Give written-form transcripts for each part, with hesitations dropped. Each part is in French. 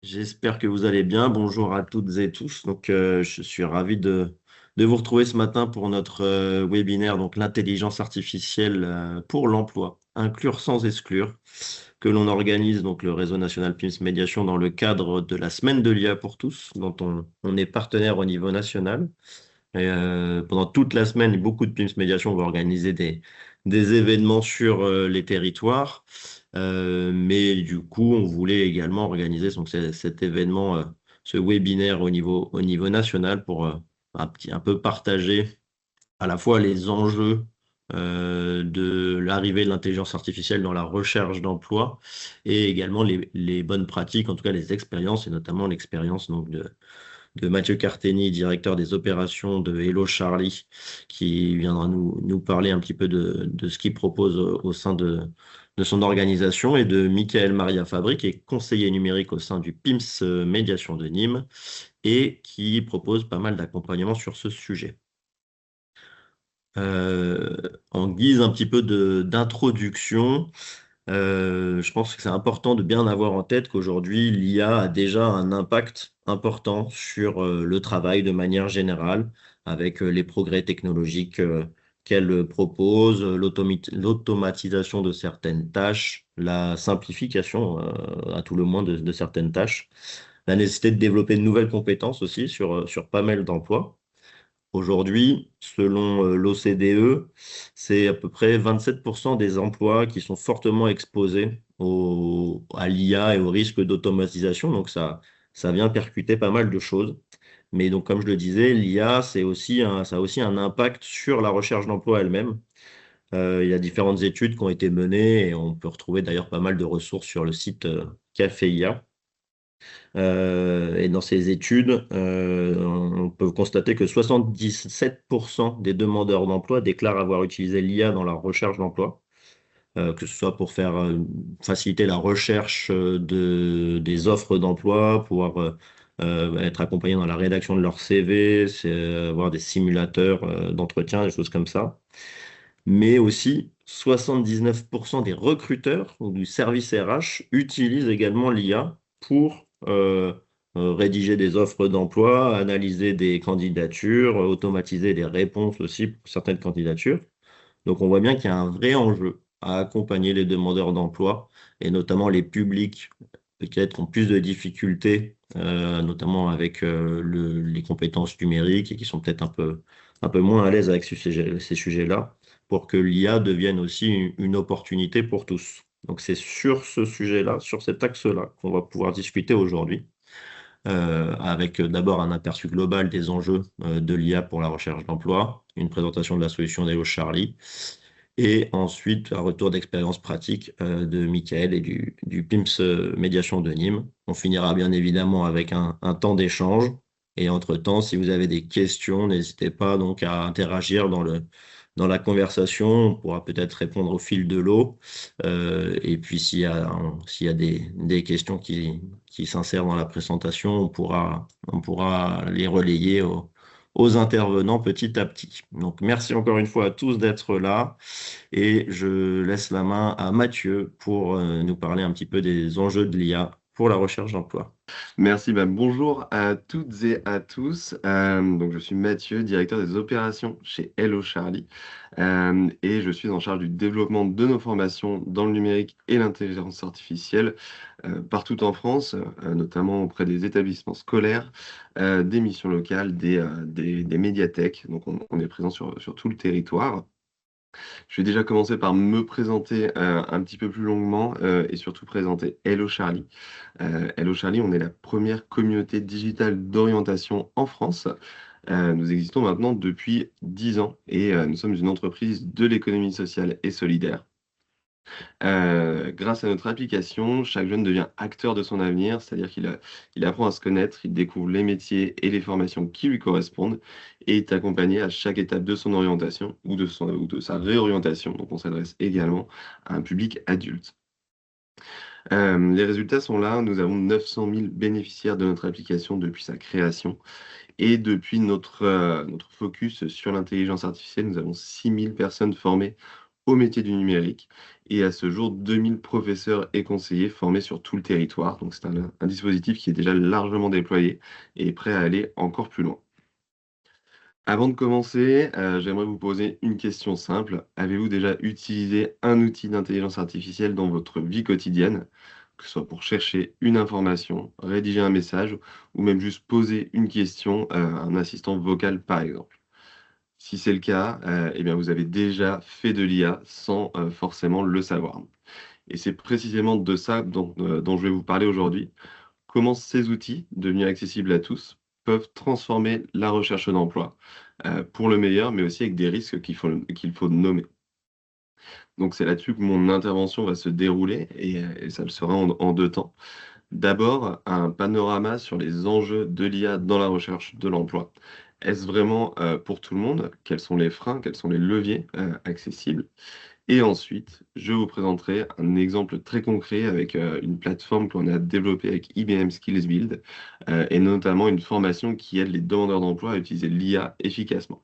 J'espère que vous allez bien. Bonjour à toutes et tous. Je suis ravi de vous retrouver ce matin pour notre webinaire, donc l'intelligence artificielle pour l'emploi, inclure sans exclure, que l'on organise donc le réseau national PIMS Médiation dans le cadre de la semaine de l'IA pour tous, dont on est partenaire au niveau national. Pendant toute la semaine, beaucoup de PIMS Médiation vont organiser des événements sur les territoires. Mais du coup, on voulait également organiser donc, cet événement, ce webinaire au niveau national pour un peu partager à la fois les enjeux de l'arrivée de l'intelligence artificielle dans la recherche d'emploi et également les bonnes pratiques, en tout cas les expériences, et notamment l'expérience donc, de Mathieu Carteni, directeur des opérations de Hello Charlie, qui viendra nous parler un petit peu de ce qu'il propose au sein de son organisation, et de Michael Maria Fabri, qui est conseiller numérique au sein du PIMS Médiation de Nîmes, et qui propose pas mal d'accompagnement sur ce sujet. En guise un petit peu d'introduction, je pense que c'est important de bien avoir en tête qu'aujourd'hui, l'IA a déjà un impact important sur le travail de manière générale, avec les progrès technologiques qu'elle propose, l'automatisation de certaines tâches, la simplification, à tout le moins, de certaines tâches, la nécessité de développer de nouvelles compétences aussi sur pas mal d'emplois. Aujourd'hui, selon l'OCDE, c'est à peu près 27% des emplois qui sont fortement exposés à l'IA et au risque d'automatisation. Donc ça vient percuter pas mal de choses. Mais donc, comme je le disais, l'IA, ça a aussi un impact sur la recherche d'emploi elle-même. Il y a différentes études qui ont été menées, et on peut retrouver d'ailleurs pas mal de ressources sur le site Café IA. Et dans ces études, on peut constater que 77% des demandeurs d'emploi déclarent avoir utilisé l'IA dans leur recherche d'emploi, que ce soit pour faire faciliter la recherche des offres d'emploi, pouvoir être accompagné dans la rédaction de leur CV, avoir des simulateurs d'entretien, des choses comme ça. Mais aussi, 79% des recruteurs ou du service RH utilisent également l'IA pour rédiger des offres d'emploi, analyser des candidatures, automatiser des réponses aussi pour certaines candidatures. Donc on voit bien qu'il y a un vrai enjeu à accompagner les demandeurs d'emploi, et notamment les publics peut-être qui ont plus de difficultés, notamment avec les compétences numériques, et qui sont peut-être un peu moins à l'aise avec ces sujets-là, pour que l'IA devienne aussi une opportunité pour tous. Donc c'est sur ce sujet-là, sur cet axe-là, qu'on va pouvoir discuter aujourd'hui, avec d'abord un aperçu global des enjeux de l'IA pour la recherche d'emploi, une présentation de la solution d'Hello Charlie, et ensuite un retour d'expérience pratique de Michael et du PIMS Médiation de Nîmes. On finira bien évidemment avec un temps d'échange. Et entre-temps, si vous avez des questions, n'hésitez pas donc à interagir dans la conversation. On pourra peut-être répondre au fil de l'eau. Et puis s'il y a des questions qui s'insèrent dans la présentation, on pourra les relayer aux intervenants petit à petit. Donc merci encore une fois à tous d'être là, et je laisse la main à Mathieu pour nous parler un petit peu des enjeux de l'IA pour la recherche d'emploi. Merci, bonjour à toutes et à tous. Donc je suis Mathieu, directeur des opérations chez Hello Charlie, et je suis en charge du développement de nos formations dans le numérique et l'intelligence artificielle partout en France, notamment auprès des établissements scolaires, des missions locales, des médiathèques. Donc on est présent sur tout le territoire. Je vais déjà commencer par me présenter un petit peu plus longuement et surtout présenter Hello Charlie. Hello Charlie, on est la première communauté digitale d'orientation en France. Nous existons maintenant depuis 10 ans et nous sommes une entreprise de l'économie sociale et solidaire. Grâce à notre application, chaque jeune devient acteur de son avenir, c'est-à-dire il apprend à se connaître, il découvre les métiers et les formations qui lui correspondent et est accompagné à chaque étape de son orientation ou de sa réorientation. Donc on s'adresse également à un public adulte. Les résultats sont là, nous avons 900 000 bénéficiaires de notre application depuis sa création, et depuis notre focus sur l'intelligence artificielle, nous avons 6 000 personnes formées aux métiers du numérique. Et à ce jour, 2000 professeurs et conseillers formés sur tout le territoire. Donc c'est un dispositif qui est déjà largement déployé et est prêt à aller encore plus loin. Avant de commencer, j'aimerais vous poser une question simple. Avez-vous déjà utilisé un outil d'intelligence artificielle dans votre vie quotidienne, que ce soit pour chercher une information, rédiger un message ou même juste poser une question à un assistant vocal, par exemple? Si c'est le cas, eh bien, vous avez déjà fait de l'IA sans, forcément le savoir. Et c'est précisément de ça dont je vais vous parler aujourd'hui. Comment ces outils, devenus accessibles à tous, peuvent transformer la recherche d'emploi, pour le meilleur, mais aussi avec des risques qu'il faut nommer. Donc c'est là-dessus que mon intervention va se dérouler et ça le sera en 2 temps. D'abord, un panorama sur les enjeux de l'IA dans la recherche de l'emploi. Est-ce vraiment, pour tout le monde? Quels sont les freins? Quels sont les leviers, accessibles? Et ensuite, je vous présenterai un exemple très concret avec, une plateforme qu'on a développée avec IBM Skills Build, et notamment une formation qui aide les demandeurs d'emploi à utiliser l'IA efficacement.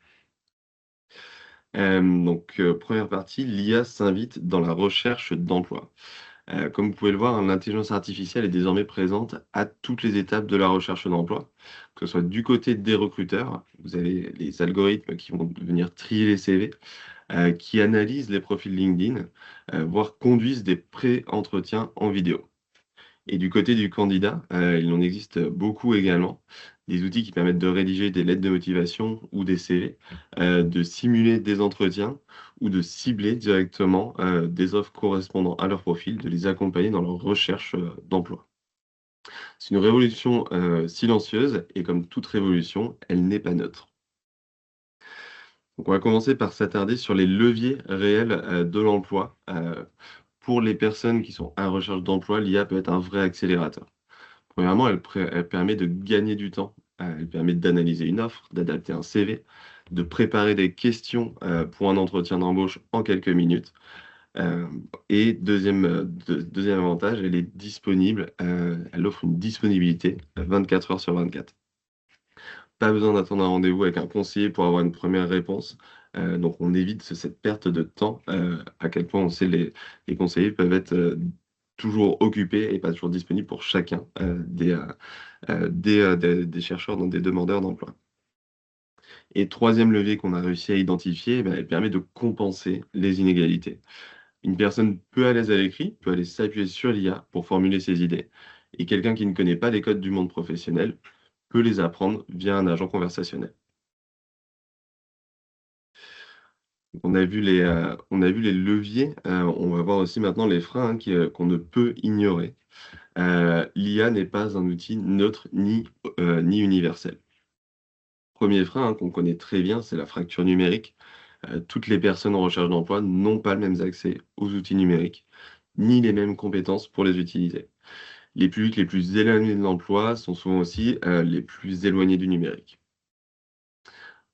1re partie, l'IA s'invite dans la recherche d'emploi. Comme vous pouvez le voir, hein, l'intelligence artificielle est désormais présente à toutes les étapes de la recherche d'emploi, que ce soit du côté des recruteurs, vous avez les algorithmes qui vont venir trier les CV, qui analysent les profils LinkedIn, voire conduisent des pré-entretiens en vidéo. Et du côté du candidat, il en existe beaucoup également. Des outils qui permettent de rédiger des lettres de motivation ou des CV, de simuler des entretiens ou de cibler directement, des offres correspondant à leur profil, de les accompagner dans leur recherche, d'emploi. C'est une révolution, silencieuse et comme toute révolution, elle n'est pas neutre. Donc on va commencer par s'attarder sur les leviers réels, de l'emploi. Pour les personnes qui sont à recherche d'emploi, l'IA peut être un vrai accélérateur. Premièrement, elle permet de gagner du temps. Elle permet d'analyser une offre, d'adapter un CV, de préparer des questions, pour un entretien d'embauche en quelques minutes. Et 2e avantage, elle est disponible, elle offre une disponibilité, 24 heures sur 24. Pas besoin d'attendre un rendez-vous avec un conseiller pour avoir une première réponse. Donc on évite cette perte de temps, à quel point on sait les conseillers peuvent être, toujours occupés et pas toujours disponibles pour chacun, des chercheurs, donc des demandeurs d'emploi. Et 3e levier qu'on a réussi à identifier, bah, elle permet de compenser les inégalités. Une personne peu à l'aise à l'écrit peut aller s'appuyer sur l'IA pour formuler ses idées et quelqu'un qui ne connaît pas les codes du monde professionnel peut les apprendre via un agent conversationnel. On a vu les leviers, on va voir aussi maintenant les freins, hein, qu'on ne peut ignorer. L'IA n'est pas un outil neutre ni universel. Premier frein, hein, qu'on connaît très bien, c'est la fracture numérique. Toutes les personnes en recherche d'emploi n'ont pas le même accès aux outils numériques, ni les mêmes compétences pour les utiliser. Les publics les plus éloignés de l'emploi sont souvent aussi, les plus éloignés du numérique.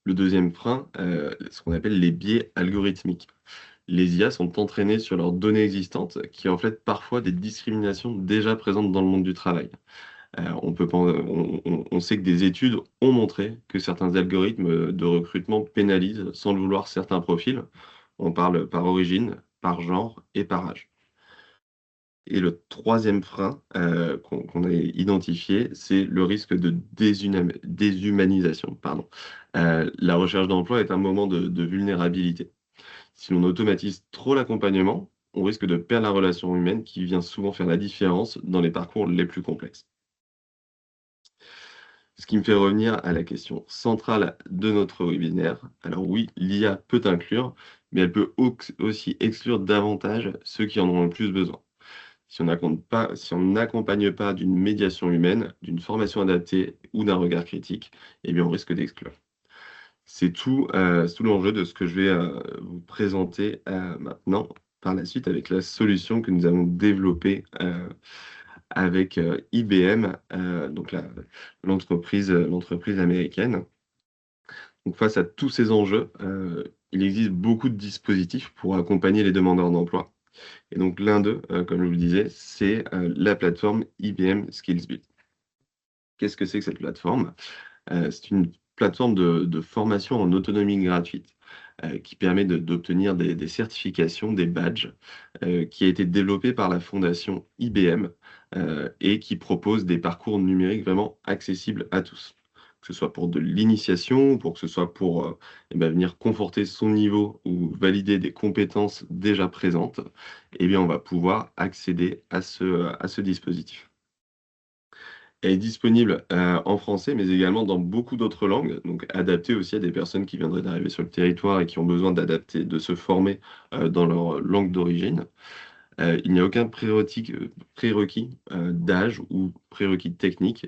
Le deuxième frein, ce qu'on appelle les biais algorithmiques. Les IA sont entraînées sur leurs données existantes qui reflètent parfois des discriminations déjà présentes dans le monde du travail. On sait que des études ont montré que certains algorithmes, de recrutement pénalisent sans le vouloir certains profils. On parle par origine, par genre et par âge. Et le troisième frein, qu'on a identifié, c'est le risque de déshumanisation, pardon. La recherche d'emploi est un moment de vulnérabilité. Si l'on automatise trop l'accompagnement, on risque de perdre la relation humaine qui vient souvent faire la différence dans les parcours les plus complexes. Ce qui me fait revenir à la question centrale de notre webinaire. Alors oui, l'IA peut inclure, mais elle peut aussi exclure davantage ceux qui en ont le plus besoin. Si on n'accompagne pas d'une médiation humaine, d'une formation adaptée ou d'un regard critique, eh bien on risque d'exclure. C'est tout l'enjeu de ce que je vais vous présenter maintenant par la suite avec la solution que nous avons développée avec IBM, donc l'entreprise américaine. Donc face à tous ces enjeux, il existe beaucoup de dispositifs pour accompagner les demandeurs d'emploi. Et donc l'un d'eux, comme je vous le disais, c'est la plateforme IBM Skills Build. Qu'est-ce que c'est que cette plateforme? C'est une plateforme de formation en autonomie gratuite. qui permet d'obtenir des certifications, des badges, qui a été développé par la fondation IBM et qui propose des parcours numériques vraiment accessibles à tous. Que ce soit pour de l'initiation, pour que ce soit pour venir conforter son niveau ou valider des compétences déjà présentes, eh bien, on va pouvoir accéder à ce dispositif. Elle est disponible, en français, mais également dans beaucoup d'autres langues, donc adaptée aussi à des personnes qui viendraient d'arriver sur le territoire et qui ont besoin de se former, dans leur langue d'origine. Il n'y a aucun prérequis, d'âge ou prérequis technique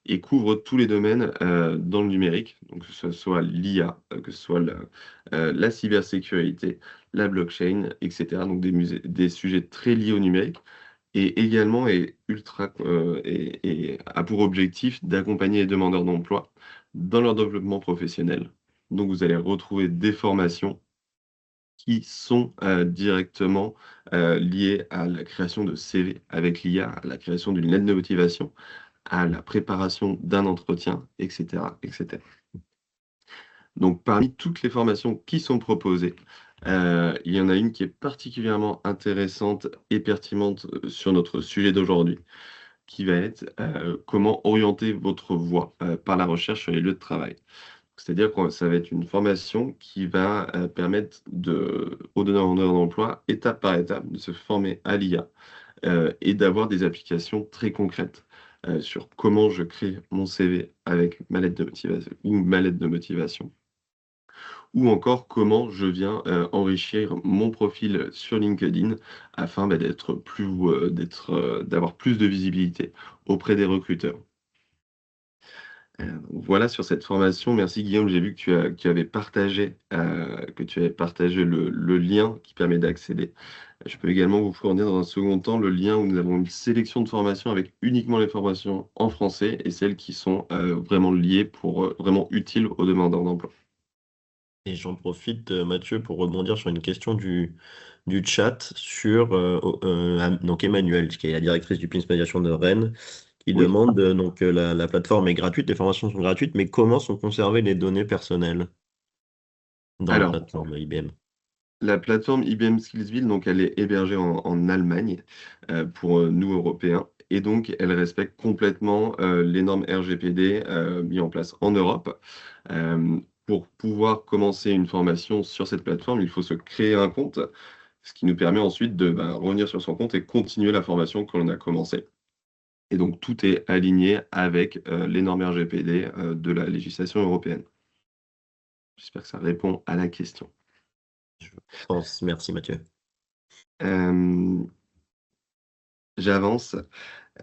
et couvre tous les domaines, dans le numérique, donc que ce soit l'IA, que ce soit la cybersécurité, la blockchain et cetera, donc des sujets très liés au numérique et également est ultra et a pour objectif d'accompagner les demandeurs d'emploi dans leur développement professionnel. Donc vous allez retrouver des formations qui sont, directement, liées à la création de CV avec l'IA, à la création d'une lettre de motivation, à la préparation d'un entretien et cetera et cetera. Donc parmi toutes les formations qui sont proposées, il y en a une qui est particulièrement intéressante et pertinente, sur notre sujet d'aujourd'hui, qui va être, comment orienter votre voie, par la recherche sur les lieux de travail. C'est-à-dire que ça va être une formation qui va, permettre aux demandeurs d'emploi, étape par étape, de se former à l'IA, et d'avoir des applications très concrètes, sur comment je crée mon CV avec ma lettre de motivation ou ma lettre de motivation ou encore comment je viens, enrichir mon profil sur LinkedIn afin, d'avoir plus de visibilité auprès des recruteurs. Voilà sur cette formation. Merci Guillaume, j'ai vu que tu avais partagé le lien qui permet d'accéder. Je peux également vous fournir dans un second temps le lien où nous avons une sélection de formations avec uniquement les formations en français et celles qui sont, vraiment liées vraiment utiles aux demandeurs d'emploi. Et j'en profite, Mathieu, pour rebondir sur une question du chat sur donc Emmanuel, qui est la directrice du PINS Médiation de Rennes, qui Oui. demande donc la plateforme est gratuite, les formations sont gratuites, mais comment sont conservées les données personnelles dans la Alors, plateforme IBM? la plateforme IBM Skillsville, donc elle est hébergée en Allemagne, pour, nous Européens et donc elle respecte complètement, les normes RGPD, mis en place en Europe. Pour pouvoir commencer une formation sur cette plateforme, il faut se créer un compte, ce qui nous permet ensuite de, revenir sur son compte et continuer la formation que l'on a commencée et donc tout est aligné avec, les normes RGPD, de la législation européenne. J'espère que ça répond à la question. Je pense. Merci, Mathieu. Hem, J'avance.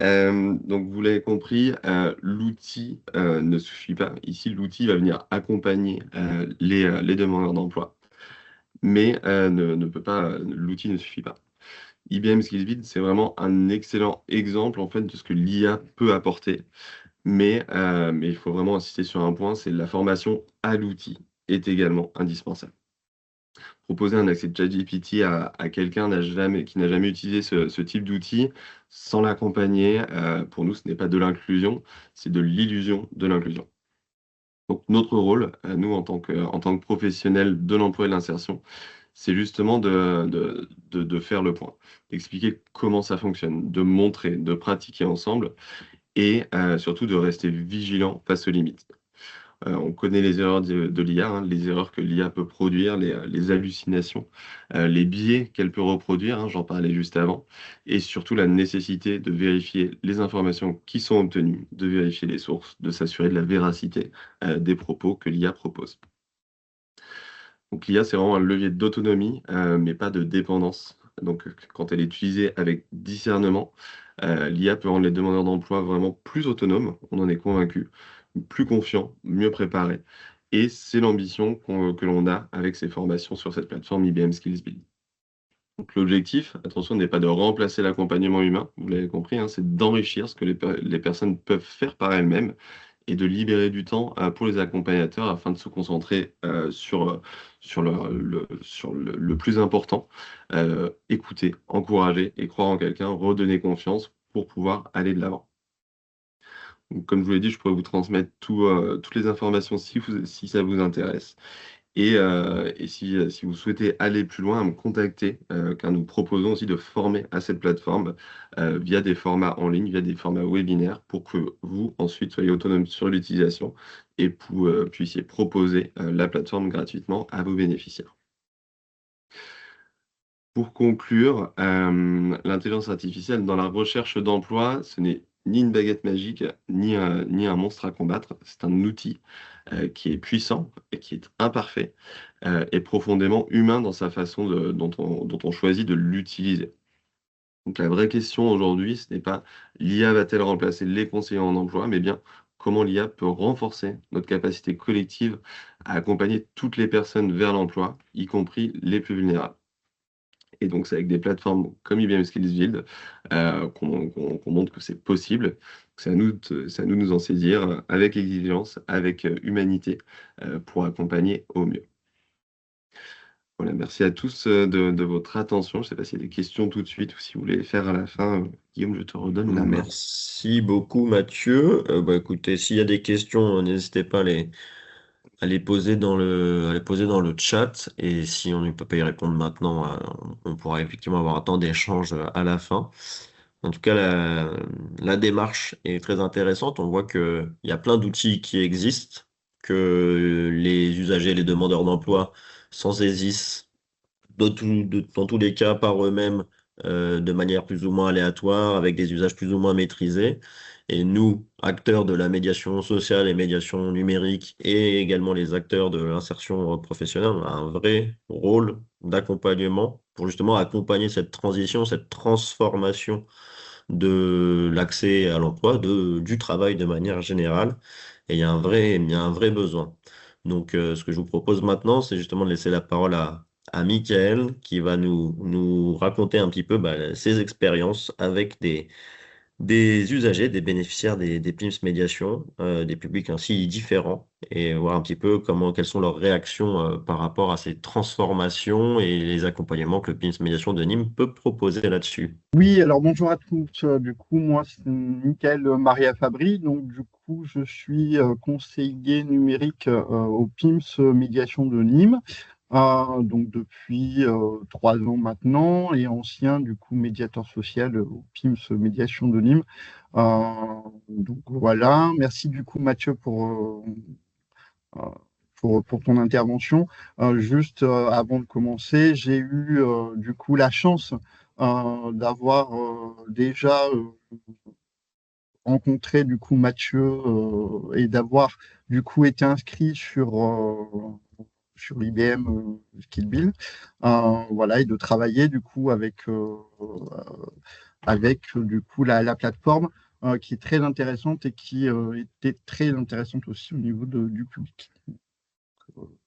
Donc vous l'avez compris, l'outil, ne suffit pas. Ici, l'outil va venir accompagner, les demandeurs d'emploi, mais ne peut pas l'outil ne suffit pas. IBM Skillsville, c'est vraiment un excellent exemple, en fait, de ce que l'IA peut apporter, mais il faut vraiment insister sur un point, c'est la formation à l'outil est également indispensable. Proposer un accès de ChatGPT à quelqu'un qui n'a jamais utilisé ce type d'outil, sans l'accompagner, pour nous, ce n'est pas de l'inclusion, c'est de l'illusion de l'inclusion. Donc notre rôle, nous en tant que professionnels de l'emploi et de l'insertion, c'est justement de faire le point, d'expliquer comment ça fonctionne, de montrer, de pratiquer ensemble et surtout de rester vigilant face aux limites. On connaît les erreurs de l'IA, hein, les erreurs que l'IA peut produire, les hallucinations, les biais qu'elle peut reproduire, hein, j'en parlais juste avant, et surtout la nécessité de vérifier les informations qui sont obtenues, de vérifier les sources, de s'assurer de la véracité, des propos que l'IA propose. Donc l'IA, c'est vraiment un levier d'autonomie, mais pas de dépendance. Donc, quand elle est utilisée avec discernement, l'IA peut rendre les demandeurs d'emploi vraiment plus autonomes, on en est convaincu, plus confiants, mieux préparés et c'est l'ambition que l'on a avec ces formations sur cette plateforme IBM Skills Build. Donc l'objectif, attention, n'est pas de remplacer l'accompagnement humain, vous l'avez compris, hein, c'est d'enrichir ce que les personnes peuvent faire par elles-mêmes et de libérer du temps, pour les accompagnateurs afin de se concentrer, sur le plus important, écouter, encourager et croire en quelqu'un, redonner confiance pour pouvoir aller de l'avant. Donc comme je vous l'ai dit, je pourrais vous transmettre toutes les informations si ça vous intéresse Et si vous souhaitez aller plus loin, à me contacter, car nous proposons aussi de former à cette plateforme via des formats en ligne, via des formats webinaires, pour que vous, ensuite, soyez autonome sur l'utilisation et puissiez proposer la plateforme gratuitement à vos bénéficiaires. Pour conclure, l'intelligence artificielle dans la recherche d'emploi, ce n'est ni une baguette magique, ni un monstre à combattre. C'est un outil qui est puissant et qui est imparfait et profondément humain dans sa façon dont on choisit de l'utiliser. Donc la vraie question aujourd'hui, ce n'est pas l'IA va-t-elle remplacer les conseillers en emploi, mais bien comment l'IA peut renforcer notre capacité collective à accompagner toutes les personnes vers l'emploi, y compris les plus vulnérables. Et donc, c'est avec des plateformes comme IBM Skills Build qu'on montre que c'est possible. C'est à nous de nous en saisir avec exigence, avec humanité, pour accompagner au mieux. Voilà, merci à tous de votre attention. Je ne sais pas s'il y a des questions tout de suite ou si vous voulez les faire à la fin. Guillaume, je te redonne la main. Merci beaucoup, Mathieu. Écoutez, s'il y a des questions, n'hésitez pas à les poser à les poser dans le chat. Et si on ne peut pas y répondre maintenant, on pourra effectivement avoir un temps d'échange à la fin. En tout cas, la démarche est très intéressante. On voit qu'il y a plein d'outils qui existent, que les usagers, les demandeurs d'emploi s'en saisissent dans tous les cas par eux-mêmes, de manière plus ou moins aléatoire, avec des usages plus ou moins maîtrisés. Et nous, acteurs de la médiation sociale et médiation numérique, et également les acteurs de l'insertion professionnelle, on a un vrai rôle d'accompagnement pour justement accompagner cette transition, cette transformation de l'accès à l'emploi, du travail de manière générale. Et il y a un vrai besoin. Donc, ce que je vous propose maintenant, c'est justement de laisser la parole à Michael, qui va nous raconter un petit peu ses expériences avec des usagers, des bénéficiaires des PIMS médiation, des publics ainsi différents, et voir un petit peu quelles sont leurs réactions par rapport à ces transformations et les accompagnements que le PIMS médiation de Nîmes peut proposer là-dessus. Oui, alors bonjour à tous. Du coup, moi, c'est Michael Maria Fabry. Donc, du coup, je suis conseiller numérique au PIMS Médiation de Nîmes. Donc, depuis 3 ans maintenant, et ancien, du coup, médiateur social au PIMS Médiation de Nîmes. Donc, voilà. Merci, du coup, Mathieu, euh, pour ton intervention. Juste avant de commencer, j'ai eu du coup la chance d'avoir déjà rencontré du coup Mathieu et d'avoir du coup été inscrit sur l'IBM Skill Build, voilà, et de travailler du coup avec du coup la plateforme qui est très intéressante et qui était très intéressante aussi au niveau du public.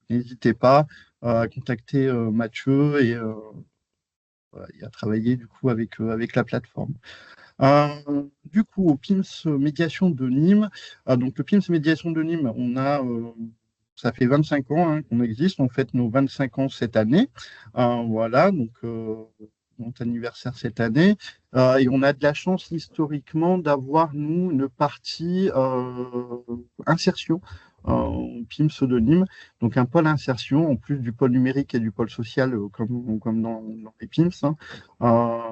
N'hésitez pas à contacter Mathieu voilà, et à travailler du coup avec la plateforme. Du coup, au PIMS Médiation de Nîmes, donc le PIMS Médiation de Nîmes, ça fait 25 ans qu'on existe, on fête nos 25 ans cette année. Voilà, donc notre anniversaire cette année. Et on a de la chance historiquement d'avoir, nous, une partie insertion au PIMS de Nîmes, donc un pôle insertion, en plus du pôle numérique et du pôle social, comme dans les PIMS.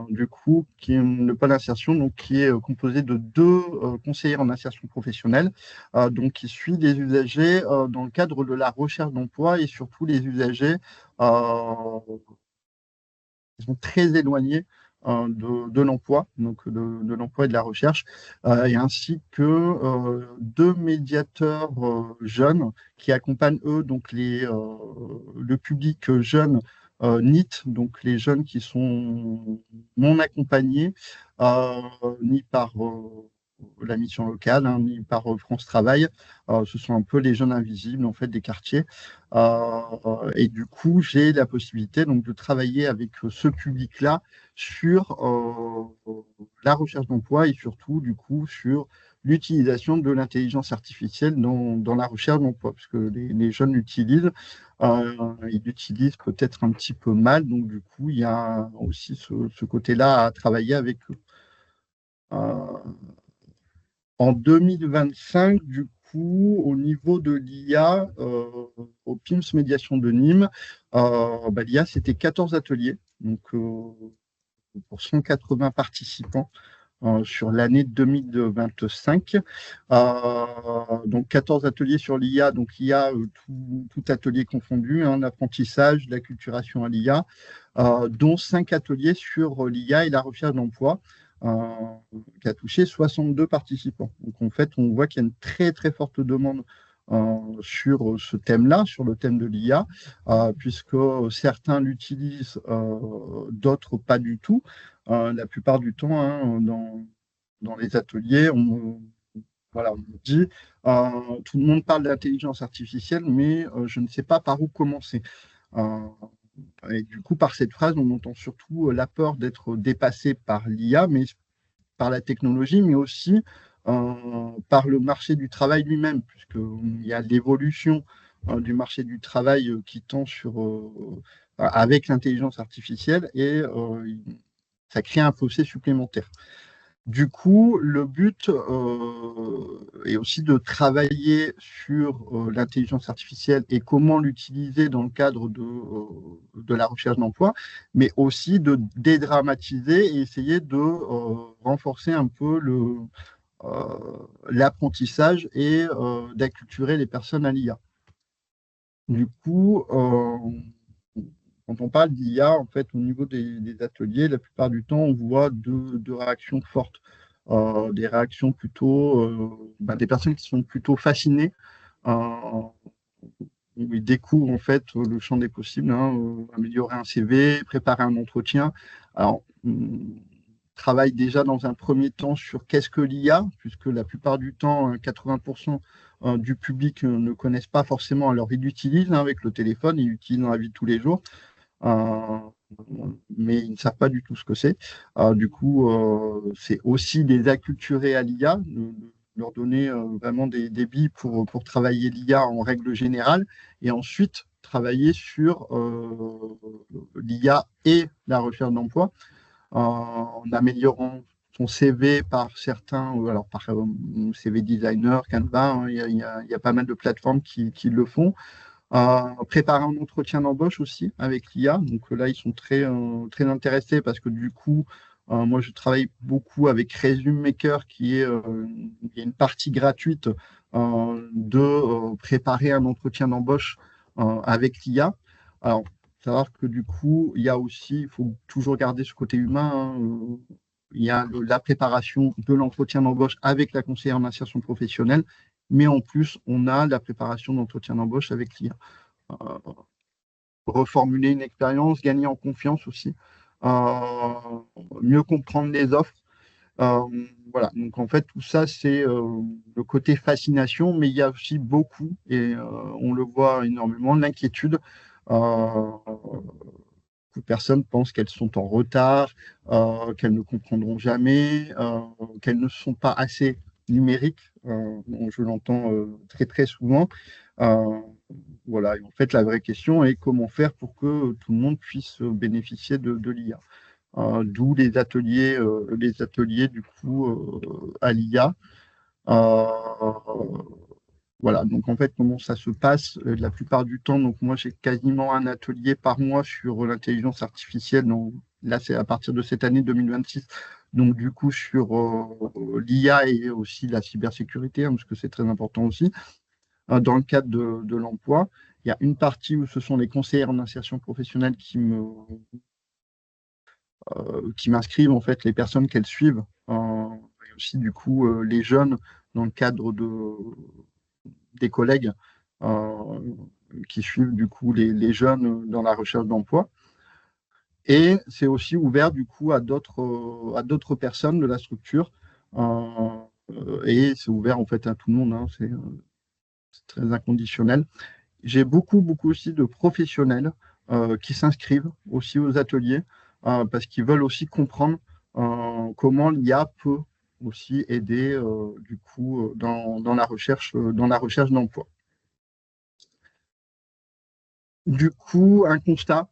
Du coup, qui est le pôle insertion, donc qui est composé de 2 conseillers en insertion professionnelle, donc qui suit les usagers dans le cadre de la recherche d'emploi et surtout les usagers qui sont très éloignés de l'emploi, donc de l'emploi et de la recherche, et ainsi que 2 médiateurs jeunes qui accompagnent eux donc le public jeune NEET, donc les jeunes qui sont non accompagnés ni par la mission locale, ni par France Travail. Ce sont un peu les jeunes invisibles en fait des quartiers. Et du coup, j'ai la possibilité donc de travailler avec ce public-là sur la recherche d'emploi et surtout du coup sur l'utilisation de l'intelligence artificielle dans la recherche d'emploi, parce que les jeunes l'utilisent, ils l'utilisent peut-être un petit peu mal, donc du coup, il y a aussi ce côté-là à travailler avec eux. En 2025, du coup, au niveau de l'IA, au PIMS Médiation de Nîmes, l'IA, c'était 14 ateliers, donc pour 180 participants sur l'année 2025. Donc 14 ateliers sur l'IA, donc l'IA, tout atelier confondu, l'apprentissage, l'acculturation à l'IA, dont 5 ateliers sur l'IA et la recherche d'emploi, qui a touché 62 participants. Donc en fait, on voit qu'il y a une très très forte demande sur ce thème-là, sur le thème de l'IA, puisque certains l'utilisent, d'autres pas du tout. La plupart du temps, dans les ateliers, voilà, on me dit, tout le monde parle d'intelligence artificielle, mais je ne sais pas par où commencer. Euh, et du coup, par cette phrase, on entend surtout la peur d'être dépassé par l'IA, mais par la technologie, mais aussi par le marché du travail lui-même, puisqu'il y a l'évolution du marché du travail qui tend avec l'intelligence artificielle et ça crée un fossé supplémentaire. Du coup, le but est aussi de travailler sur l'intelligence artificielle et comment l'utiliser dans le cadre de la recherche d'emploi, mais aussi de dédramatiser et essayer de renforcer un peu l'apprentissage et d'acculturer les personnes à l'IA. Du coup, quand on parle d'IA, en fait, au niveau des ateliers, la plupart du temps, on voit deux réactions fortes. Des réactions plutôt, des personnes qui sont plutôt fascinées, où ils découvrent en fait le champ des possibles, améliorer un CV, préparer un entretien. Alors, travaille déjà dans un premier temps sur qu'est-ce que l'IA, puisque la plupart du temps, 80% du public ne connaissent pas forcément, alors ils l'utilisent avec le téléphone, ils l'utilisent dans la vie de tous les jours. Euh, mais ils ne savent pas du tout ce que c'est. Du coup, c'est aussi les acculturer à l'IA, de leur donner vraiment des billes pour travailler l'IA en règle générale, et ensuite travailler sur l'IA et la recherche d'emploi, en améliorant son CV par certains, alors par CV designer, Canva, il y a pas mal de plateformes qui le font. Préparer un entretien d'embauche aussi avec l'IA. Donc là, ils sont très intéressés parce que du coup, moi, je travaille beaucoup avec Resume Maker, qui est une partie gratuite de préparer un entretien d'embauche avec l'IA. Alors, savoir que du coup, il faut toujours garder ce côté humain. Il y a la préparation de l'entretien d'embauche avec la conseillère en insertion professionnelle, mais en plus, on a la préparation d'entretien d'embauche avec l'IA. Reformuler une expérience, gagner en confiance aussi, mieux comprendre les offres. Voilà, donc en fait, tout ça, c'est le côté fascination, mais il y a aussi beaucoup, et on le voit énormément, l'inquiétude. Que personnes pensent qu'elles sont en retard, qu'elles ne comprendront jamais, qu'elles ne sont pas assez numériques. Je l'entends très très souvent. Euh, voilà, et en fait, la vraie question est comment faire pour que tout le monde puisse bénéficier de l'IA. D'où les ateliers du coup à l'IA. Voilà, donc en fait, comment ça se passe la plupart du temps. Donc moi, j'ai quasiment un atelier par mois sur l'intelligence artificielle. Donc, là, c'est à partir de cette année 2026. Donc du coup, sur l'IA et aussi la cybersécurité, parce que c'est très important aussi. Dans le cadre de l'emploi, il y a une partie où ce sont les conseillères en insertion professionnelle qui m'inscrivent, en fait, les personnes qu'elles suivent. Et aussi, du coup, les jeunes dans le cadre des collègues euh, qui suivent du coup les jeunes dans la recherche d'emploi. Et c'est aussi ouvert du coup à d'autres personnes de la structure. Et c'est ouvert en fait à tout le monde. C'est très inconditionnel. J'ai beaucoup aussi de professionnels qui s'inscrivent aussi aux ateliers parce qu'ils veulent aussi comprendre comment l'IA peut aussi aider du coup dans la recherche d'emploi. Du coup, un constat.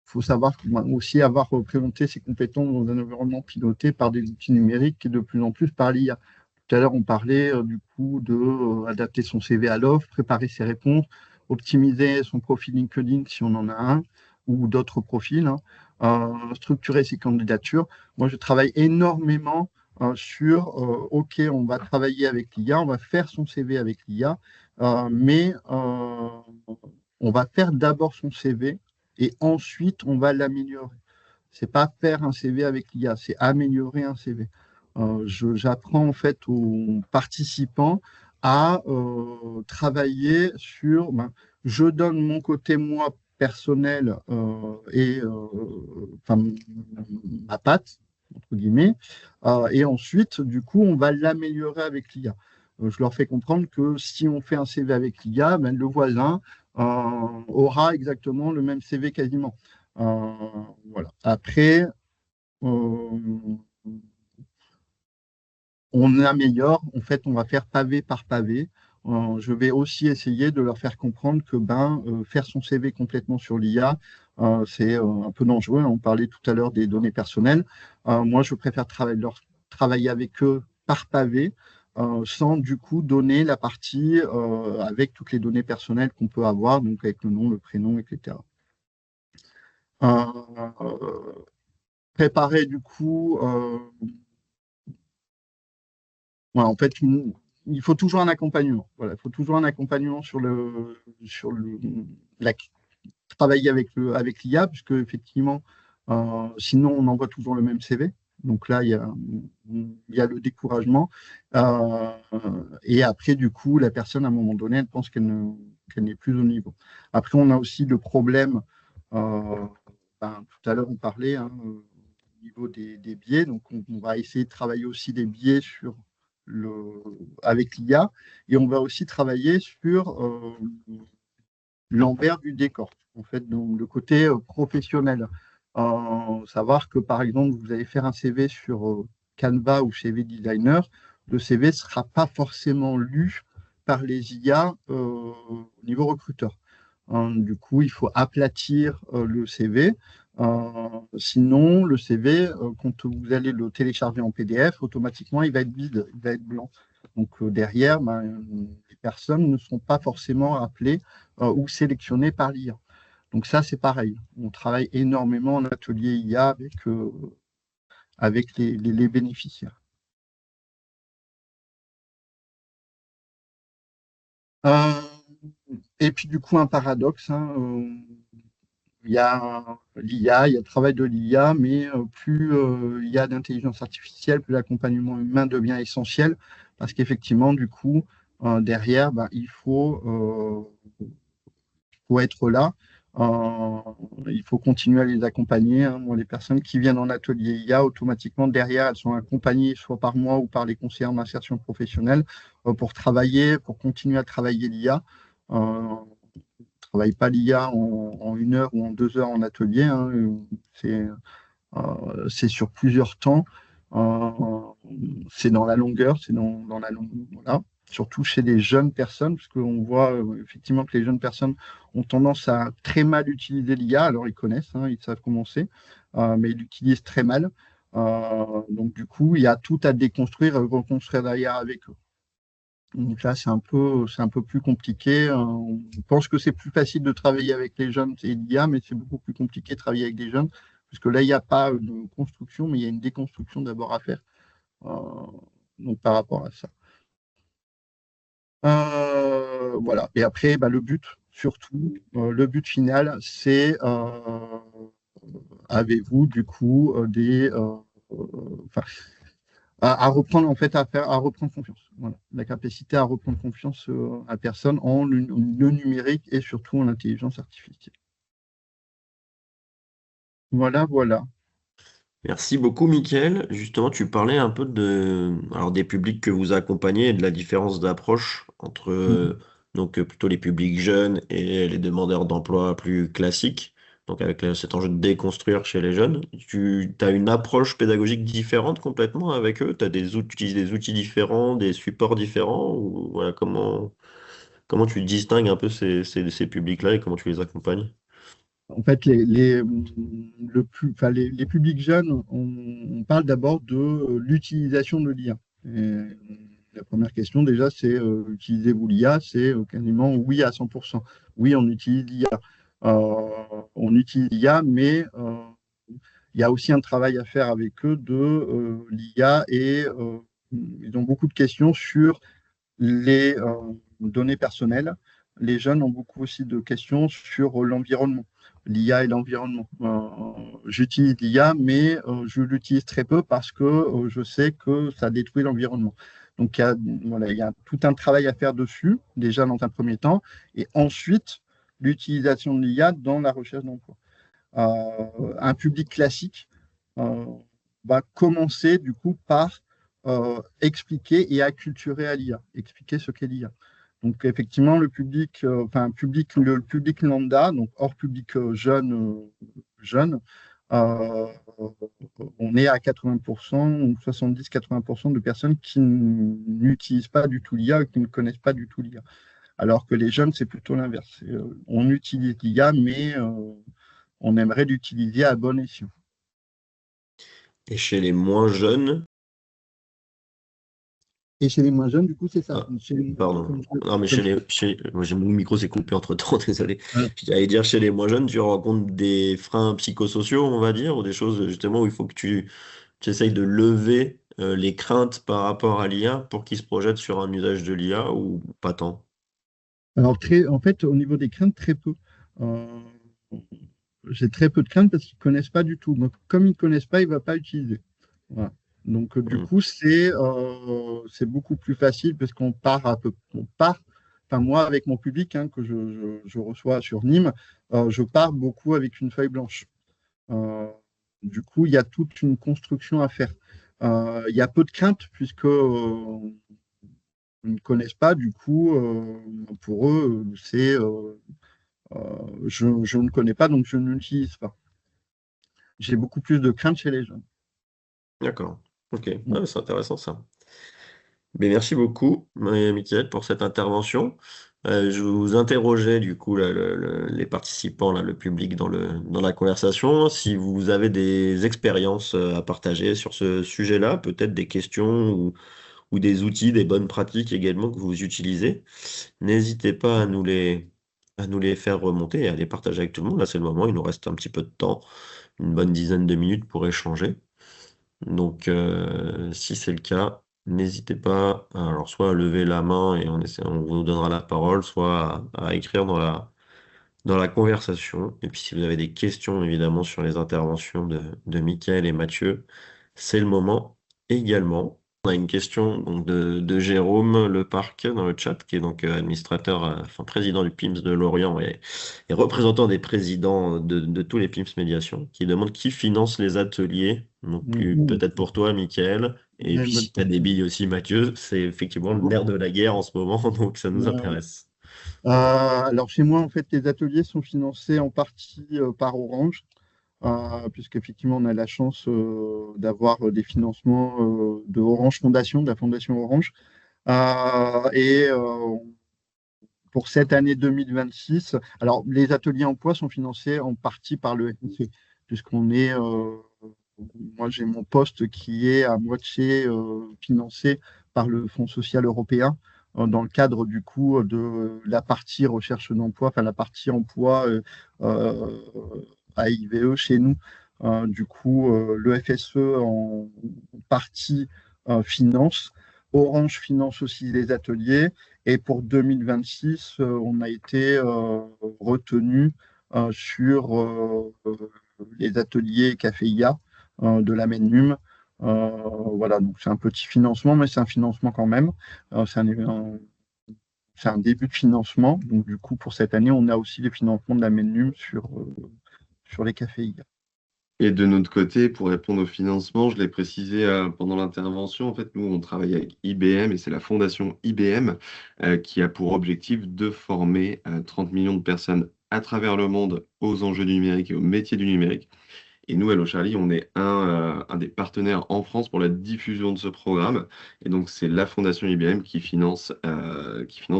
Faut savoir aussi avoir présenté ses compétences dans un environnement piloté par des outils numériques et de plus en plus par l'IA. Tout à l'heure, on parlait du coup de adapter son CV à l'offre, préparer ses réponses, optimiser son profil LinkedIn si on en a un, ou d'autres profils, hein, structurer ses candidatures. Moi, je travaille énormément sur, OK, on va travailler avec l'IA, on va faire son CV avec l'IA, mais on va faire d'abord son CV et ensuite on va l'améliorer. C'est pas faire un CV avec l'IA, c'est améliorer un CV. J'apprends en fait aux participants à travailler sur, je donne mon côté moi personnel et enfin ma patte entre guillemets, et ensuite du coup on va l'améliorer avec l'IA. Je leur fais comprendre que si on fait un CV avec l'IA, ben, le voisin aura exactement le même CV quasiment. Euh, voilà. Après, euh, on améliore. En fait, on va faire pavé par pavé. Je vais aussi essayer de leur faire comprendre que faire son CV complètement sur l'IA, c'est un peu dangereux. On parlait tout à l'heure des données personnelles. Moi, je préfère travailler avec eux par pavé, sans du coup donner la partie avec toutes les données personnelles qu'on peut avoir, donc avec le nom, le prénom, etc. Préparer du coup voilà, en fait, il faut toujours un accompagnement. Voilà, il faut toujours un accompagnement sur la, travailler avec l'IA, puisque effectivement, sinon on envoie toujours le même CV. Donc là, il y a le découragement. Euh, et après, du coup, la personne, à un moment donné, elle pense qu'elle n'est plus au niveau. Après, on a aussi le problème, euh, tout à l'heure, on parlait au niveau des biais. Donc, on va essayer de travailler aussi des biais le, avec l'IA. Et on va aussi travailler sur l'envers du décor, en fait, donc le côté professionnel. Savoir que, par exemple, vous allez faire un CV sur Canva ou CV Designer, le CV ne sera pas forcément lu par les IA au niveau recruteur. Du coup, il faut aplatir le CV. Sinon, le CV, quand vous allez le télécharger en PDF, automatiquement, il va être vide, il va être blanc. Donc derrière, les personnes ne seront pas forcément appelées ou sélectionnées par l'IA. Donc ça, c'est pareil. On travaille énormément en atelier IA avec les bénéficiaires. Euh, et puis du coup, un paradoxe, hein, il y a l'IA, il y a le travail de l'IA, mais plus il y a d'intelligence artificielle, plus l'accompagnement humain devient essentiel, parce qu'effectivement, du coup, derrière, il faut être là. Euh, il faut continuer à les accompagner, hein. Moi, les personnes qui viennent en atelier IA, automatiquement, derrière, elles sont accompagnées soit par moi ou par les conseillers en insertion professionnelle pour travailler, pour continuer à travailler l'IA. Travaille pas l'IA en 1 heure ou en 2 heures en atelier, hein. C'est sur plusieurs temps. Euh, c'est dans la longueur, c'est dans la longue, voilà. Surtout chez les jeunes personnes, parce qu'on voit effectivement que les jeunes personnes ont tendance à très mal utiliser l'IA. Alors ils connaissent, hein, ils savent comment c'est, mais ils l'utilisent très mal. Donc du coup, il y a tout à déconstruire et reconstruire l'IA avec eux. Donc là, c'est un peu plus compliqué. On pense que c'est plus facile de travailler avec les jeunes et l'IA, mais c'est beaucoup plus compliqué de travailler avec des jeunes, parce que là, il n'y a pas de construction, mais il y a une déconstruction d'abord à faire. Euh, donc par rapport à ça. Voilà. Et après, le but, surtout, le but final, c'est avez-vous du coup enfin, à reprendre en fait à reprendre confiance. Voilà. La capacité à reprendre confiance à personne en le numérique et surtout en l'intelligence artificielle. Voilà, voilà. Merci beaucoup, Mickaël. Justement, tu parlais un peu alors des publics que vous accompagnez et de la différence d'approche entre Mhm. plutôt les publics jeunes et les demandeurs d'emploi plus classiques. Donc avec cet enjeu de déconstruire chez les jeunes, tu as une approche pédagogique différente complètement avec eux? Tu utilises des outils différents, des supports différents ou voilà, comment tu distingues un peu ces publics-là et comment tu les accompagnes? En fait, les publics jeunes, on parle d'abord de l'utilisation de l'IA. La première question, déjà, c'est utilisez-vous l'IA? C'est quasiment oui à 100%. Oui, on utilise l'IA. On utilise l'IA, mais il y a aussi un travail à faire avec eux de l'IA et ils ont beaucoup de questions sur les données personnelles. Les jeunes ont beaucoup aussi de questions sur l'environnement, l'IA et l'environnement. J'utilise l'IA, mais je l'utilise très peu parce que je sais que ça détruit l'environnement. Donc, voilà, il y a tout un travail à faire dessus, déjà dans un premier temps, et ensuite l'utilisation de l'IA dans la recherche d'emploi. Un public classique euh, va commencer du coup par expliquer et acculturer à l'IA, expliquer ce qu'est l'IA. Donc effectivement, le public lambda, donc hors public jeune, euh, on est à 80% ou 70-80% de personnes qui n'utilisent pas du tout l'IA, qui ne connaissent pas du tout l'IA. Alors que les jeunes, c'est plutôt l'inverse. On utilise l'IA, mais on aimerait l'utiliser à bon escient. Et chez les moins jeunes, Et chez les moins jeunes, du coup, c'est ça. ah, pardon. Non, mais moi, mon micro s'est coupé entre-temps, désolé. Voilà. J'allais dire chez les moins jeunes, tu rencontres des freins psychosociaux, on va dire, ou des choses justement où il faut que tu essayes de lever les craintes par rapport à l'IA pour qu'ils se projettent sur un usage de l'IA ou pas tant. Alors, en fait, au niveau des craintes, très peu. Euh, j'ai très peu de craintes parce qu'ils ne connaissent pas du tout. Donc, comme ils ne connaissent pas, ils ne vont pas utiliser. Voilà. Donc, du Hmm. coup, c'est beaucoup plus facile parce enfin, moi, avec mon public que je reçois sur Nîmes, je pars beaucoup avec une feuille blanche. Euh, du coup, il y a toute une construction à faire. Il y a peu de crainte puisque ils ne connaissent pas. Du coup, pour eux, je ne connais pas, donc je ne l'utilise pas. J'ai beaucoup plus de crainte chez les jeunes. D'accord. Ok. Ah, c'est intéressant ça. Mais merci beaucoup, Mickaël, pour cette intervention. Je vous interrogeais du coup là, les participants, là, le public dans la conversation, si vous avez des expériences à partager sur ce sujet-là, peut-être des questions ou des outils, des bonnes pratiques également que vous utilisez. N'hésitez pas à nous les faire remonter et à les partager avec tout le monde. Là, c'est le moment, il nous reste un petit peu de temps, une bonne dizaine de minutes pour échanger. Donc, si c'est le cas, n'hésitez pas, alors soit à lever la main et on vous donnera la parole, soit à écrire dans la conversation. Et puis, si vous avez des questions, évidemment, sur les interventions de Mickaël et Mathieu, c'est le moment également. On a une question donc, de Jérôme Leparc dans le chat, qui est donc administrateur, enfin président du PIMS de Lorient et représentant des présidents de tous les PIMS Médiation, qui demande qui finance les ateliers. Donc Mhm. peut-être pour toi, Mickaël, et Ouais, puis si tu as des billes aussi, Mathieu, c'est effectivement le nerf de la guerre en ce moment, donc ça nous ouais. intéresse. Alors chez moi, en fait, les ateliers sont financés en partie par Orange, puisqu'effectivement, on a la chance d'avoir des financements de Orange Fondation, de la Fondation Orange. Et pour cette année 2026, alors les ateliers emploi sont financés en partie par le FNC, puisqu'on est, moi j'ai mon poste qui est à moitié financé par le Fonds social européen dans le cadre du coup de la partie recherche d'emploi, enfin la partie emploi euh, à IVE chez nous. Du coup, le FSE en partie finance. Orange finance aussi les ateliers. Et pour 2026, on a été retenu sur les ateliers Café IA de la MENNUM. Voilà, donc c'est un petit financement, mais c'est un financement quand même. C'est un début de financement. Donc du coup, pour cette année, on a aussi les financements de la MENNUM sur les cafés IA. Et de notre côté, pour répondre au financement, je l'ai précisé pendant l'intervention, en fait, nous, on travaille avec IBM et c'est la fondation IBM qui a pour objectif de former 30 millions de personnes à travers le monde aux enjeux du numérique et aux métiers du numérique. Et nous, Hello Charlie, on est un des partenaires en France pour la diffusion de ce programme. Et donc, c'est la fondation IBM qui finance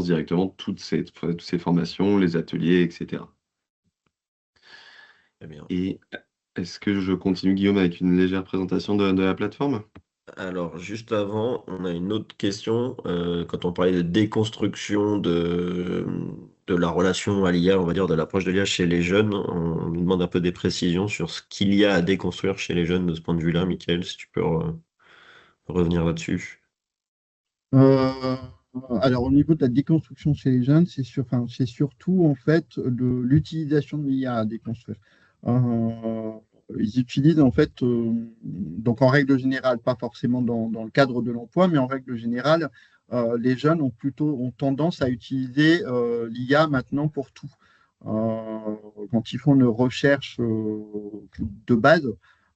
directement toutes ces formations, les ateliers, etc. Très bien. Et est-ce que je continue, Guillaume, avec une légère présentation de la plateforme? Alors, juste avant, on a une autre question. Quand on parlait de déconstruction de la relation à l'IA, on va dire de l'approche de l'IA chez les jeunes, on nous demande un peu des précisions sur ce qu'il y a à déconstruire chez les jeunes de ce point de vue-là. Michael, si tu peux revenir là-dessus. Euh, alors, au niveau de la déconstruction chez les jeunes, enfin, c'est surtout en fait de l'utilisation de l'IA à déconstruire. Euh, Ils utilisent en fait, donc en règle générale, pas forcément dans le cadre de l'emploi, mais en règle générale, les jeunes ont tendance à utiliser l'IA maintenant pour tout. Euh, Quand ils font une recherche de base,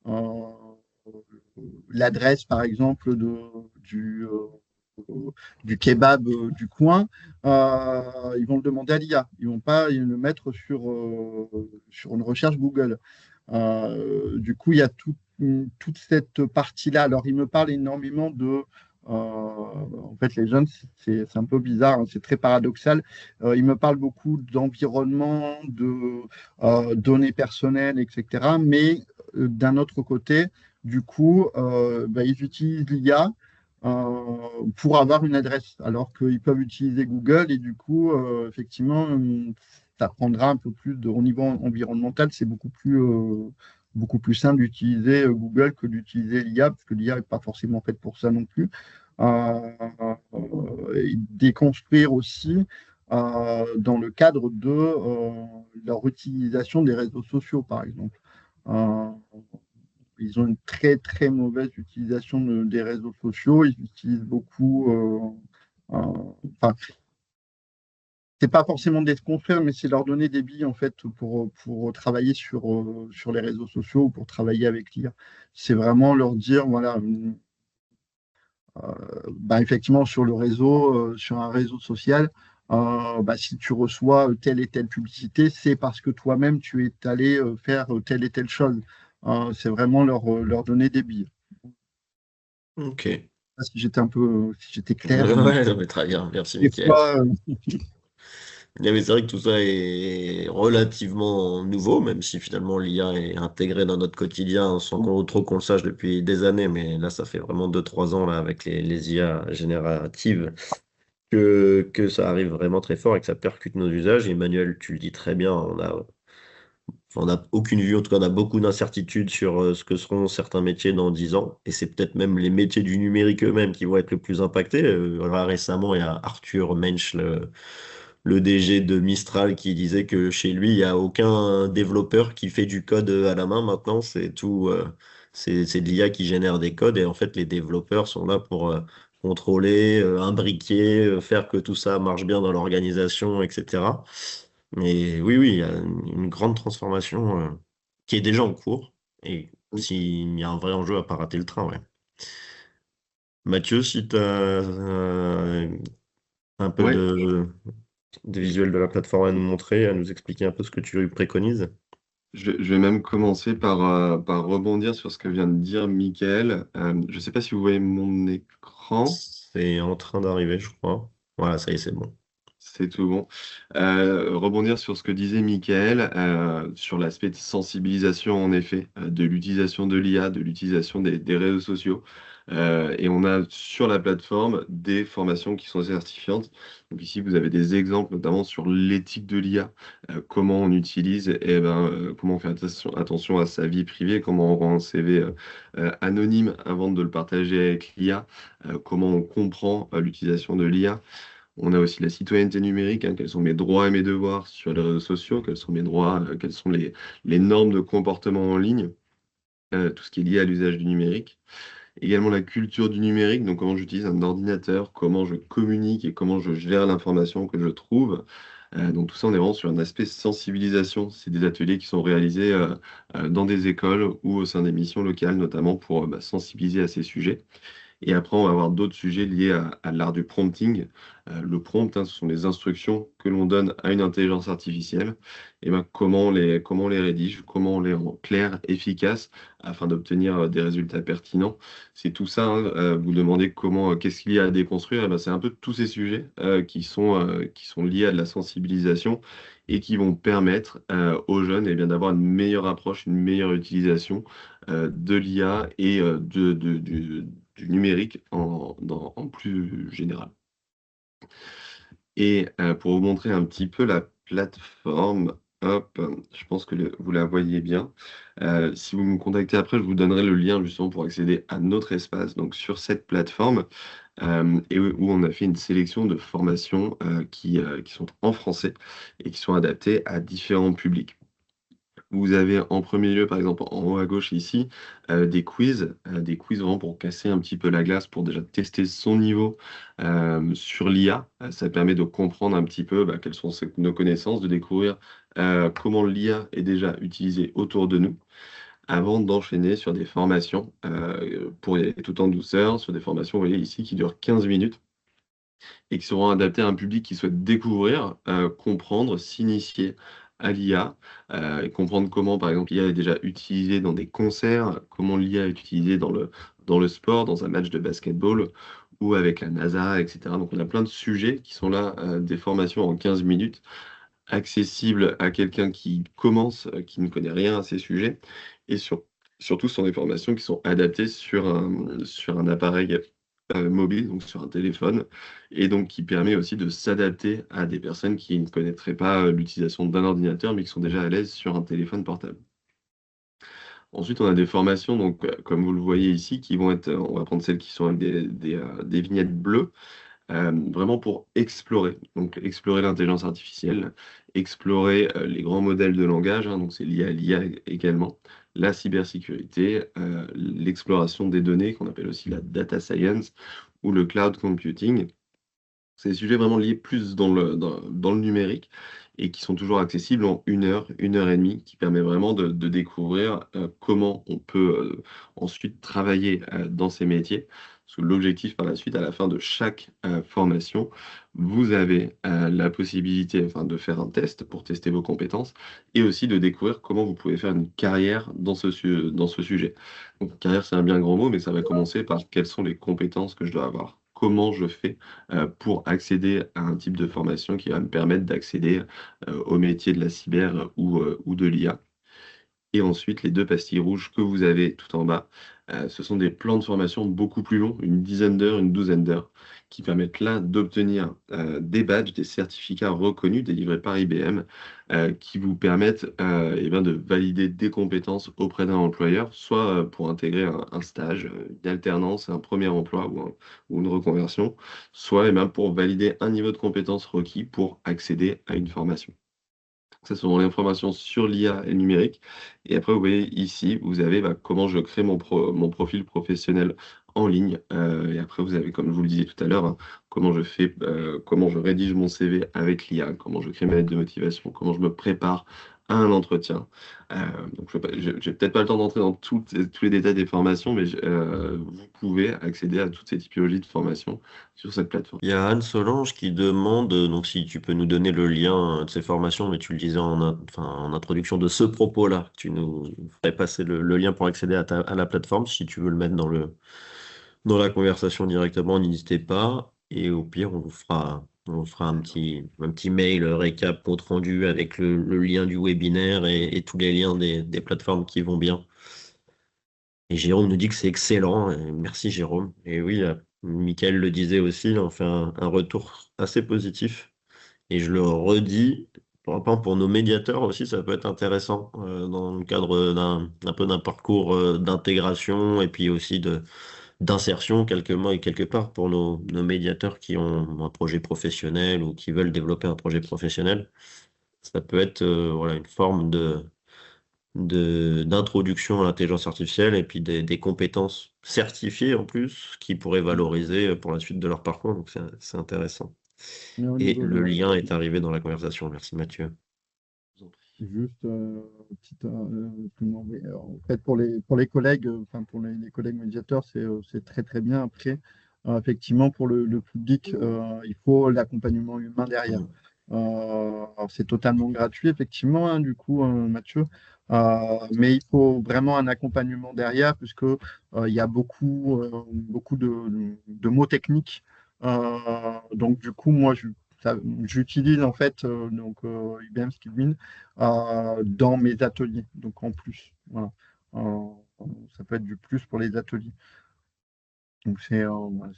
euh, l'adresse, par exemple, du kebab du coin, ils vont le demander à l'IA. Ils ne vont pas le mettre sur une recherche Google. Du coup, il y a toute cette partie-là. Alors, il me parle énormément en fait, les jeunes, c'est un peu bizarre, hein, c'est très paradoxal. Ils me parlent beaucoup d'environnement, de données personnelles, etc. Mais d'un autre côté, du coup, bah, ils utilisent l'IA pour avoir une adresse, alors qu'ils peuvent utiliser Google et du coup, effectivement, ça prendra un peu plus au niveau environnemental, c'est beaucoup plus simple d'utiliser Google que d'utiliser l'IA, parce que l'IA n'est pas forcément faite pour ça non plus. Et déconstruire aussi dans le cadre de leur utilisation des réseaux sociaux, par exemple. Euh, Ils ont une très très mauvaise utilisation des réseaux sociaux. Ils utilisent beaucoup. Enfin, c'est pas forcément des confrères, mais c'est leur donner des billes en fait pour travailler sur les réseaux sociaux ou pour travailler avec l'IA. C'est vraiment leur dire voilà, bah, effectivement sur le réseau, sur un réseau social. Bah, si tu reçois telle et telle publicité, c'est parce que toi-même tu es allé faire telle et telle chose. C'est vraiment leur donner des billes. Ok. Si j'étais un peu, si j'étais clair. Ouais, non, mais très bien, merci Des Michael. fois, Mais c'est vrai que tout ça est relativement nouveau, même si finalement l'IA est intégrée dans notre quotidien sans trop qu'on le sache depuis des années. Mais là, ça fait vraiment 2 3 ans là, avec les IA génératives que ça arrive vraiment très fort et que ça percute nos usages. Et Emmanuel, tu le dis très bien, on n'a aucune vue, en tout cas, on a beaucoup d'incertitudes sur ce que seront certains métiers dans 10 ans. Et c'est peut-être même les métiers du numérique eux-mêmes qui vont être le plus impactés. Là, récemment, il y a Arthur Mensch, le DG de Mistral, qui disait que chez lui, il n'y a aucun développeur qui fait du code à la main maintenant. C'est tout, c'est de l'IA qui génère des codes. Et en fait, les développeurs sont là pour contrôler, imbriquer, faire que tout ça marche bien dans l'organisation, etc. Mais oui, oui, il y a une grande transformation qui est déjà en cours. Et s'il y a un vrai enjeu à pas rater le train, ouais. Mathieu, si tu as un peu Ouais, des visuels de la plateforme à nous montrer, à nous expliquer un peu ce que tu préconises. je vais même commencer par rebondir sur ce que vient de dire Michael. Je ne sais pas si vous voyez mon écran. C'est en train d'arriver, je crois. Voilà, ça y est, c'est bon. C'est tout bon. Rebondir sur ce que disait Michael, sur l'aspect de sensibilisation, en effet, de l'utilisation de l'IA, de l'utilisation des réseaux sociaux. Et on a sur la plateforme des formations qui sont certifiantes. Donc ici, vous avez des exemples, notamment sur l'éthique de l'IA, comment on utilise, et ben, comment on fait attention à sa vie privée, comment on rend un CV anonyme avant de le partager avec l'IA, comment on comprend l'utilisation de l'IA. On a aussi la citoyenneté numérique, hein, quels sont mes droits et mes devoirs sur les réseaux sociaux, quels sont mes droits, quelles sont les normes de comportement en ligne, tout ce qui est lié à l'usage du numérique. Également la culture du numérique, donc comment j'utilise un ordinateur, comment je communique et comment je gère l'information que je trouve. Donc tout ça, on est vraiment sur un aspect sensibilisation. C'est des ateliers qui sont réalisés dans des écoles ou au sein des missions locales, notamment pour sensibiliser à ces sujets. Et après, on va avoir d'autres sujets liés à l'art du prompting. Le prompt, hein, ce sont les instructions que l'on donne à une intelligence artificielle. Et ben, comment on les rédige, comment on les rend clairs, efficaces, afin d'obtenir des résultats pertinents. C'est tout ça, hein. Vous demandez qu'est-ce qu'il y a à déconstruire. Eh ben, c'est un peu tous ces sujets qui sont liés à de la sensibilisation et qui vont permettre aux jeunes eh bien, d'avoir une meilleure approche, une meilleure utilisation de l'IA et du numérique en plus général. Et pour vous montrer un petit peu la plateforme, hop, je pense que vous la voyez bien. Si vous me contactez après, je vous donnerai le lien justement pour accéder à notre espace, donc sur cette plateforme, et où on a fait une sélection de formations qui sont en français et qui sont adaptées à différents publics. Vous avez en premier lieu, par exemple, en haut à gauche ici, des quiz vraiment pour casser un petit peu la glace, pour déjà tester son niveau sur l'IA. Ça permet de comprendre un petit peu quelles sont nos connaissances, de découvrir comment l'IA est déjà utilisée autour de nous, avant d'enchaîner sur des formations pour y aller tout en douceur, sur des formations, vous voyez ici, qui durent 15 minutes et qui seront adaptés à un public qui souhaite découvrir, comprendre, s'initier à l'IA, et comprendre comment, par exemple, l'IA est déjà utilisée dans des concerts, comment l'IA est utilisée dans le sport, dans un match de basketball ou avec la NASA, etc. Donc on a plein de sujets qui sont là, des formations en 15 minutes, accessibles à quelqu'un qui commence, qui ne connaît rien à ces sujets, et surtout ce sont des formations qui sont adaptées sur un appareil mobile, donc sur un téléphone, et donc qui permet aussi de s'adapter à des personnes qui ne connaîtraient pas l'utilisation d'un ordinateur, mais qui sont déjà à l'aise sur un téléphone portable. Ensuite, on a des formations, donc comme vous le voyez ici, qui vont être, on va prendre celles qui sont avec des vignettes bleues, vraiment pour explorer. Donc explorer l'intelligence artificielle, explorer les grands modèles de langage, hein, donc c'est lié à l'IA également, la cybersécurité, l'exploration des données, qu'on appelle aussi la data science, ou le cloud computing. C'est des sujets vraiment liés plus dans le numérique et qui sont toujours accessibles en 1 heure et demie, qui permet vraiment de découvrir comment on peut ensuite travailler dans ces métiers. Parce que l'objectif par la suite, à la fin de chaque formation, vous avez la possibilité, enfin, de faire un test pour tester vos compétences et aussi de découvrir comment vous pouvez faire une carrière dans ce sujet. Donc, carrière, c'est un bien grand mot, mais ça va commencer par quelles sont les compétences que je dois avoir. Comment je fais pour accéder à un type de formation qui va me permettre d'accéder au métier de la cyber ou de l'IA. Et ensuite, les 2 pastilles rouges que vous avez tout en bas, ce sont des plans de formation beaucoup plus longs, une dizaine d'heures, une douzaine d'heures, qui permettent là d'obtenir des badges, des certificats reconnus délivrés par IBM, qui vous permettent eh bien, de valider des compétences auprès d'un employeur, soit pour intégrer un stage, une alternance, un premier emploi ou une reconversion, soit eh bien, pour valider un niveau de compétences requis pour accéder à une formation. Ça, ce sont les informations sur l'IA et le numérique. Et après, vous voyez ici, vous avez comment je crée mon profil professionnel en ligne. Et après, vous avez, comme je vous le disais tout à l'heure, hein, comment je rédige mon CV avec l'IA, comment je crée ma lettre de motivation, comment je me prépare à un entretien. Donc, j'ai peut-être pas le temps d'entrer dans tous les détails des formations, mais vous pouvez accéder à toutes ces typologies de formations sur cette plateforme. Il y a Anne Solange qui demande, donc si tu peux nous donner le lien de ces formations, mais tu le disais enfin, en introduction de ce propos-là, tu nous ferais passer le lien pour accéder à la plateforme. Si tu veux le mettre dans la conversation directement, n'hésitez pas. Et au pire, on vous fera un petit mail récap, compte rendu avec le lien du webinaire et tous les liens des plateformes qui vont bien. Et Jérôme nous dit que c'est excellent. Et merci Jérôme. Et oui, Mickaël le disait aussi, on fait un retour assez positif. Et je le redis, pour nos médiateurs aussi, ça peut être intéressant dans le cadre un peu d'un parcours d'intégration et puis aussi d'insertion quelque part pour nos médiateurs qui ont un projet professionnel ou qui veulent développer un projet professionnel. Ça peut être voilà, une forme d'introduction à l'intelligence artificielle et puis des compétences certifiées en plus qui pourraient valoriser pour la suite de leur parcours. Donc c'est intéressant. Mais au Et niveau le de lien est arrivé dans la conversation. Merci Mathieu. juste petite non, mais, en fait pour les collègues, enfin pour les collègues médiateurs, c'est très très bien. Après, effectivement, pour le public, il faut l'accompagnement humain derrière. Mm. Alors, c'est totalement gratuit, effectivement, hein, du coup, Mathieu. Mais il faut vraiment un accompagnement derrière, puisque il y a beaucoup de mots techniques. Donc, du coup, moi, j'utilise en fait IBM Skillwin dans mes ateliers, donc en plus. Voilà. Euh, Ça peut être du plus pour les ateliers. Donc c'est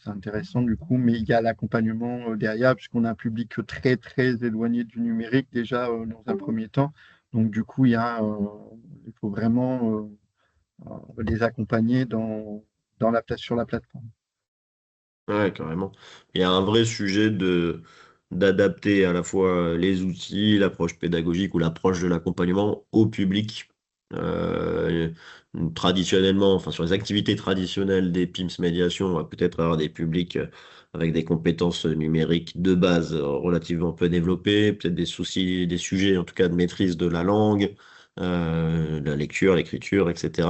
intéressant du coup, mais il y a l'accompagnement derrière, puisqu'on a un public très très éloigné du numérique déjà dans un premier temps. Donc du coup, il faut vraiment les accompagner sur la plateforme. Ouais, carrément. Il y a un vrai sujet d'adapter à la fois les outils, l'approche pédagogique ou l'approche de l'accompagnement au public. Euh, Traditionnellement, enfin sur les activités traditionnelles des PIMS médiation, on va peut-être avoir des publics avec des compétences numériques de base relativement peu développées, peut-être des soucis, des sujets en tout cas de maîtrise de la langue, la lecture, l'écriture, etc.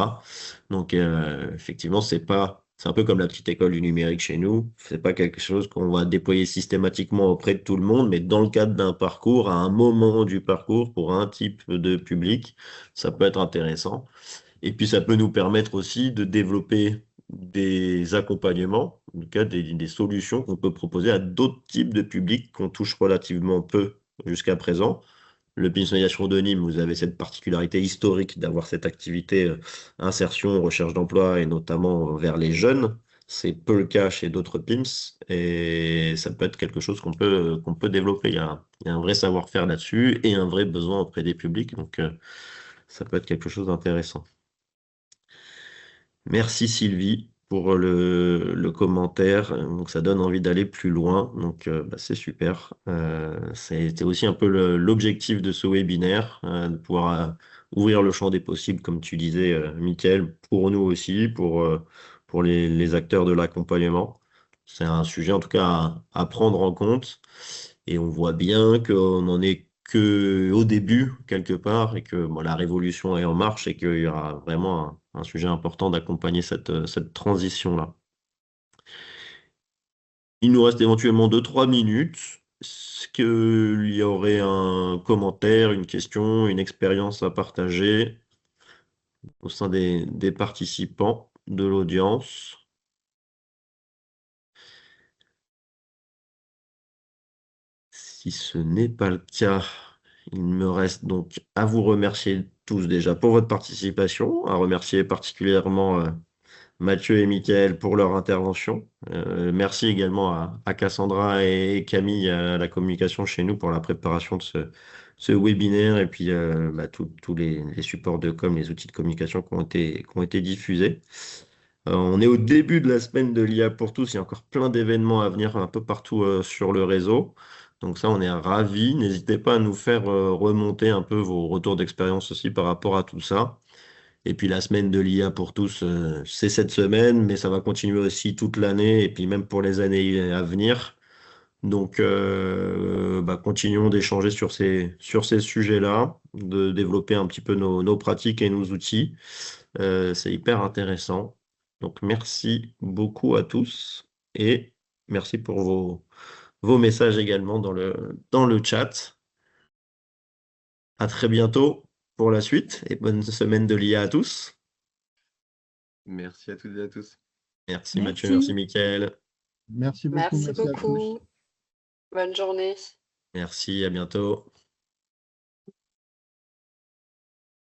Donc, effectivement, c'est un peu comme la petite école du numérique chez nous. C'est pas quelque chose qu'on va déployer systématiquement auprès de tout le monde, mais dans le cadre d'un parcours, à un moment du parcours, pour un type de public, ça peut être intéressant. Et puis, ça peut nous permettre aussi de développer des accompagnements, en tout cas des solutions qu'on peut proposer à d'autres types de publics qu'on touche relativement peu jusqu'à présent. Le PIMS Médiation de Nîmes, vous avez cette particularité historique d'avoir cette activité insertion, recherche d'emploi et notamment vers les jeunes. C'est peu le cas chez d'autres PIMS et ça peut être quelque chose qu'on peut développer. Il y a un vrai savoir-faire là-dessus et un vrai besoin auprès des publics. Donc, ça peut être quelque chose d'intéressant. Merci Sylvie pour le commentaire. Donc ça donne envie d'aller plus loin. Donc bah, c'est super. C'était aussi un peu l'objectif de ce webinaire, de pouvoir ouvrir le champ des possibles, comme tu disais, Mickaël, pour nous aussi, pour les acteurs de l'accompagnement. C'est un sujet en tout cas à prendre en compte. Et on voit bien qu'on n'en est que au début, quelque part, et que bon, la révolution est en marche et qu'il y aura vraiment un sujet important d'accompagner cette transition-là. Il nous reste éventuellement 2-3 minutes. Est-ce qu'il y aurait un commentaire, une question, une expérience à partager au sein des participants de l'audience? Si ce n'est pas le cas, il me reste donc à vous remercier tous déjà pour votre participation, à remercier particulièrement Mathieu et Mickaël pour leur intervention. Merci également à Cassandra et Camille à la communication chez nous pour la préparation de ce webinaire et puis bah, tous les supports de com, les outils de communication qui ont été diffusés. On est au début de la semaine de l'IA pour tous. Il y a encore plein d'événements à venir un peu partout sur le réseau. Donc ça, on est ravis. N'hésitez pas à nous faire remonter un peu vos retours d'expérience aussi par rapport à tout ça. Et puis la semaine de l'IA pour tous, c'est cette semaine, mais ça va continuer aussi toute l'année et puis même pour les années à venir. Donc, bah, continuons d'échanger sur ces sujets-là, de développer un petit peu nos pratiques et nos outils. C'est hyper intéressant. Donc, merci beaucoup à tous et merci pour vos messages également dans le chat. À très bientôt pour la suite et bonne semaine de l'IA à tous. Merci à toutes et à tous. Merci Mathieu, merci Mickaël. Merci beaucoup, Merci merci à tous. beaucoup. Bonne journée. Merci, à bientôt.